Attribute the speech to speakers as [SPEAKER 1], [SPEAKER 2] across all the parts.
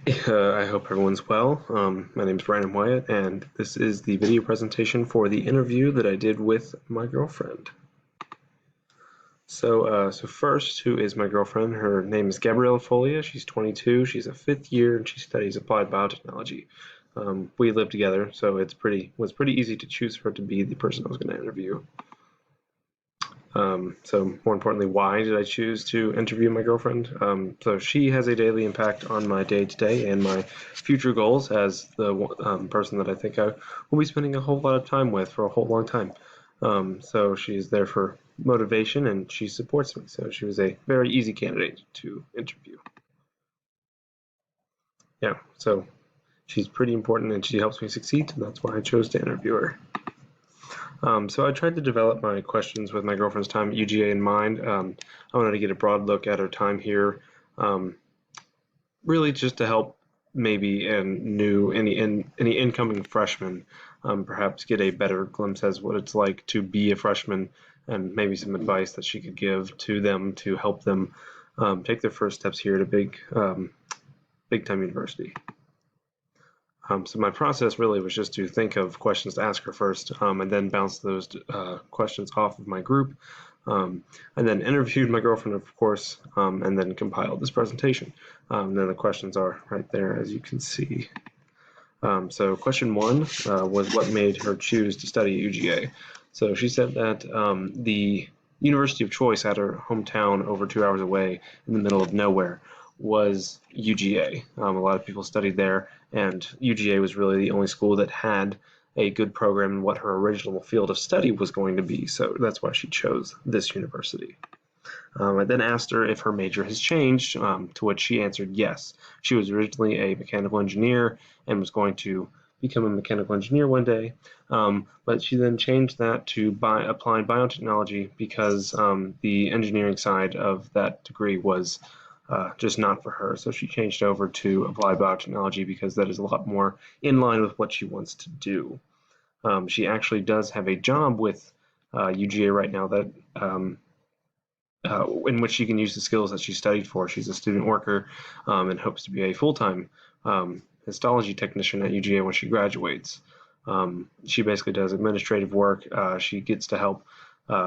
[SPEAKER 1] I hope everyone's well. My name is Brandon Wyatt, and this is the video presentation for the interview that I did with my girlfriend. So first, who is my girlfriend? Her name is Gabriella Folia. She's 22. She's a fifth year, and she studies applied biotechnology. We live together, so was pretty easy to choose her to be the person I was going to interview. So more importantly, why did I choose to interview my girlfriend? So she has a daily impact on my day-to-day and my future goals as the person that I think I will be spending a whole lot of time with for a whole long time. So she's there for motivation and she supports me. So she was a very easy candidate to interview. Yeah, so she's pretty important and she helps me succeed, and that's why I chose to interview her. So I tried to develop my questions with my girlfriend's time at UGA in mind. I wanted to get a broad look at her time here, um, really just to help maybe any incoming freshmen perhaps get a better glimpse as what it's like to be a freshman, and maybe some advice that she could give to them to help them take their first steps here at a big time university. So my process really was just to think of questions to ask her first, and then bounce those questions off of my group, and then interviewed my girlfriend, of course, and then compiled this presentation. Then the questions are right there, as you can see. So question one was what made her choose to study at UGA. So she said that the university of choice at her hometown over 2 hours away in the middle of nowhere was UGA. A lot of people studied there, and UGA was really the only school that had a good program in what her original field of study was going to be. So that's why she chose this university. I then asked her if her major has changed, to which she answered yes. She was originally a mechanical engineer and was going to become a mechanical engineer one day, but she then changed that to applied biotechnology because the engineering side of that degree was just not for her. So she changed over to applied biotechnology because that is a lot more in line with what she wants to do. She actually does have a job with UGA right now that in which she can use the skills that she studied for. She's a student worker and hopes to be a full-time histology technician at UGA when she graduates. She basically does administrative work. She gets to help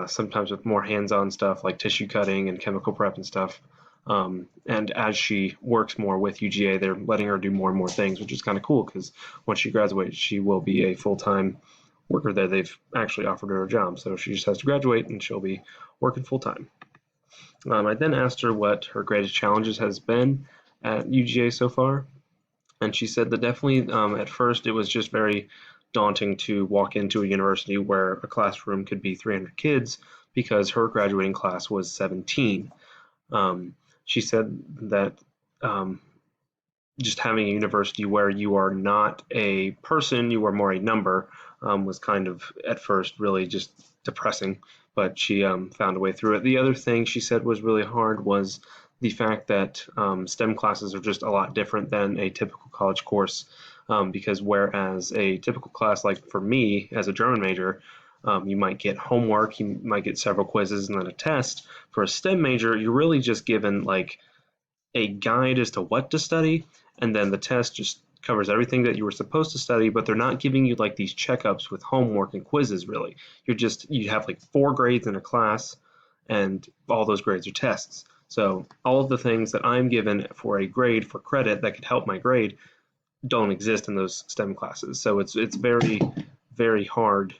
[SPEAKER 1] sometimes with more hands-on stuff like tissue cutting and chemical prep and stuff. And as she works more with UGA, they're letting her do more and more things, which is kind of cool because once she graduates, she will be a full-time worker there. They've actually offered her a job, so she just has to graduate and she'll be working full-time. I then asked her what her greatest challenges has been at UGA so far, and she said that definitely at first it was just very daunting to walk into a university where a classroom could be 300 kids because her graduating class was 17. She said that um, just having a university where you are not a person, you are more a number, was kind of at first really just depressing, but she found a way through it. The other thing she said was really hard was the fact that STEM classes are just a lot different than a typical college course. Because whereas a typical class, like for me as a German major, you might get homework, you might get several quizzes and then a test. For a STEM major, you're really just given like a guide as to what to study, and then the test just covers everything that you were supposed to study, but they're not giving you like these checkups with homework and quizzes really. You have like 4 grades in a class, and all those grades are tests. So all of the things that I'm given for a grade for credit that could help my grade don't exist in those STEM classes. So it's very hard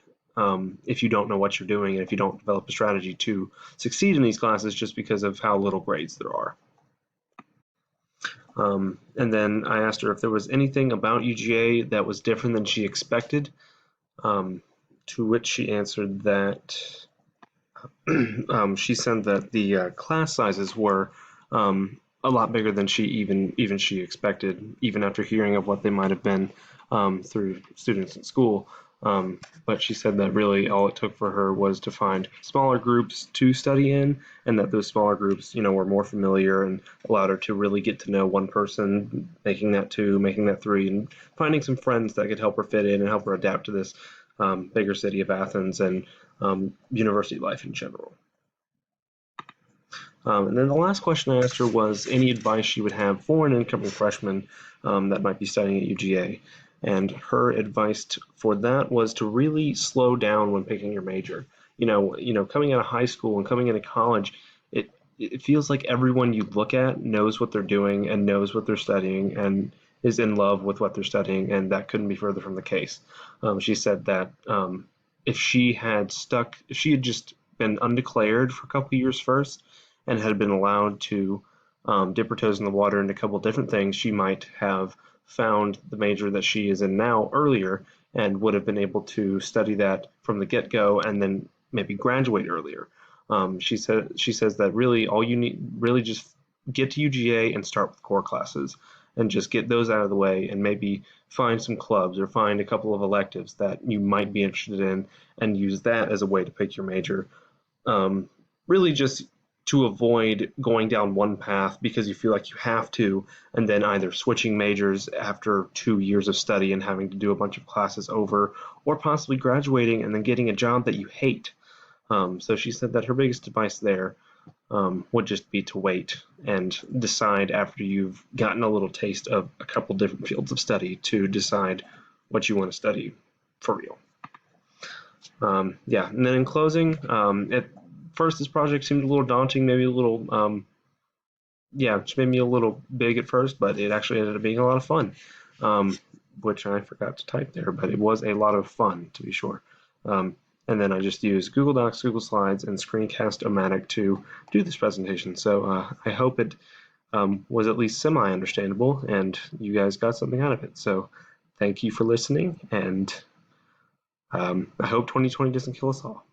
[SPEAKER 1] if you don't know what you're doing and if you don't develop a strategy to succeed in these classes just because of how little grades there are. And then I asked her if there was anything about UGA that was different than she expected, to which she answered that she said that the class sizes were a lot bigger than even she expected, even after hearing of what they might have been through students in school. But she said that really all it took for her was to find smaller groups to study in, and that those smaller groups, were more familiar and allowed her to really get to know one person, making that two, making that three, and finding some friends that could help her fit in and help her adapt to this bigger city of Athens and university life in general. And then the last question I asked her was any advice she would have for an incoming freshman that might be studying at UGA. And her advice for that was to really slow down when picking your major. Coming out of high school and coming into college, it it feels like everyone you look at knows what they're doing and knows what they're studying and is in love with what they're studying, and that couldn't be further from the case. She said that if she had just been undeclared for a couple years first and had been allowed to dip her toes in the water into a couple different things, she might have found the major that she is in now earlier and would have been able to study that from the get-go and then maybe graduate earlier. She says that really all you need really just get to UGA and start with core classes and just get those out of the way and maybe find some clubs or find a couple of electives that you might be interested in and use that as a way to pick your major. Um, Really just to avoid going down one path because you feel like you have to, and then either switching majors after 2 years of study and having to do a bunch of classes over, or possibly graduating and then getting a job that you hate. So she said that her biggest advice there would just be to wait and decide after you've gotten a little taste of a couple different fields of study to decide what you want to study for real. Yeah, and then in closing, at first this project seemed a little daunting, maybe a little, yeah, just made me a little big at first, but it actually ended up being a lot of fun, um, which I forgot to type there, but it was a lot of fun to be sure. Um, and then I just used Google Docs, Google Slides, and Screencast-O-Matic to do this presentation. So I hope it was at least semi-understandable and you guys got something out of it. So thank you for listening, and I hope 2020 doesn't kill us all.